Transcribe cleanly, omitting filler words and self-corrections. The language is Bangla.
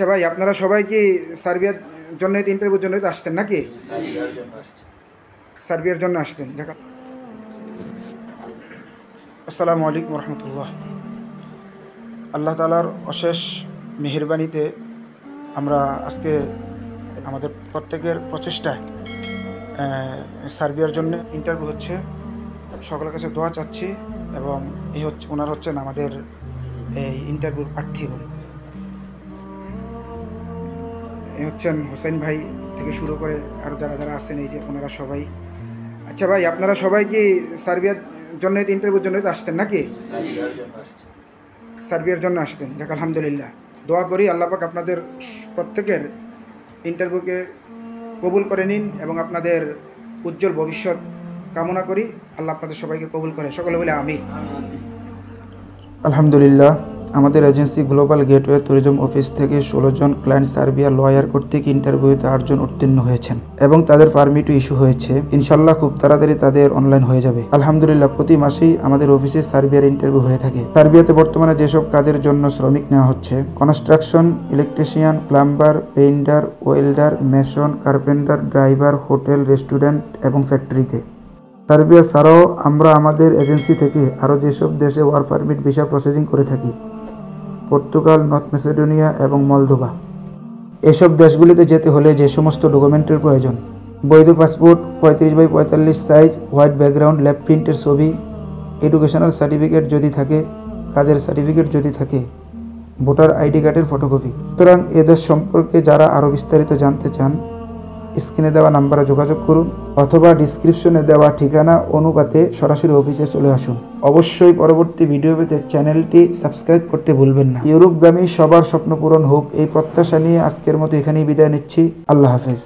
আচ্ছা ভাই, আপনারা সবাই কি সার্বিয়ার জন্য ইন্টারভিউর জন্য আসছেন নাকি? সার্বিয়ার জন্য আসছেন। দেখা আসসালামু আলাইকুম রহমতুল্লাহ। আল্লাহ তাআলার অশেষ মেহেরবানিতে আমরা আজকে আমাদের প্রত্যেকের প্রচেষ্টায় সার্বিয়ার জন্য ইন্টারভিউ হচ্ছে। সকলের কাছে দোয়া চাচ্ছি এবং ওনারা হচ্ছেন আমাদের এই ইন্টারভিউর প্রার্থীগণ। হচ্ছেন হোসেন ভাই থেকে শুরু করে আরও যারা যারা আছেন, এই যে ওনারা সবাই। আচ্ছা ভাই, আপনারা সবাই কি সার্বিয়ার জন্য ইন্টারভিউর জন্য আসছেন নাকি? সার্বিয়ার জন্য আসছেন। দেখ, আলহামদুলিল্লাহ। দোয়া করি আল্লাহ পাক আপনাদের প্রত্যেকের ইন্টারভিউকে কবুল করে নিন এবং আপনাদের উজ্জ্বল ভবিষ্যৎ কামনা করি। আল্লাহ আপনাদের সবাইকে কবুল করে, সকলে বলে আমিন। আলহামদুলিল্লাহ, আমাদের agency global gateway tourism office থেকে 16 জন ক্লায়েন্ট সার্বিয়া লয়ার কর্তৃক ইন্টারভিউতে 8 জন উত্তীর্ণ হয়েছেন এবং তাদের পারমিটও ইস্যু হয়েছে। ইনশাল্লাহ খুব তাড়াতাড়ি তাদের অনলাইন হয়ে যাবে। আলহামদুলিল্লাহ, প্রতি মাসেই আমাদের অফিসে সার্বিয়ার ইন্টারভিউ হয়ে থাকে। সার্বিয়াতে বর্তমানে যেসব কাজের জন্য শ্রমিক নেওয়া হচ্ছে: construction, electrician, plumber, painter, welder, Mason, carpenter, driver, hotel, restaurant এবং ফ্যাক্টরিতে। সার্বিয়া ছাড়াও আমরা আমাদের এজেন্সি থেকে আরও যেসব দেশে ওয়ার্ক পারমিট ভিসা প্রসেসিং করে থাকি: পর্তুগাল, নর্থ ম্যাসেডোনিয়া এবং মলদোভা। এসব দেশগুলিতে যেতে হলে যে সমস্ত ডকুমেন্টের প্রয়োজন: বৈধ passport, 35x45 size, white background, lab প্রিন্টের ছবি, এডুকেশনাল সার্টিফিকেট যদি থাকে, কাজের সার্টিফিকেট যদি থাকে, ভোটার আইডি কার্ডের ফটোকপি। সুতরাং এ দেশ সম্পর্কে যারা আরও বিস্তারিত জানতে চান, স্ক্রিনে দেওয়া নাম্বারে যোগাযোগ করুন অথবা ডিসক্রিপশনে দেওয়া ঠিকানা অনুপাতে সরাসরি অফিসে চলে আসুন। অবশ্যই পরবর্তী ভিডিও পেতে চ্যানেলটি সাবস্ক্রাইব করতে ভুলবেন না। ইউরোপগামী সবার স্বপ্ন পূরণ হোক, এই প্রত্যাশা নিয়ে আজকের মতো এখানেই বিদায় নিচ্ছি। আল্লাহ হাফেজ।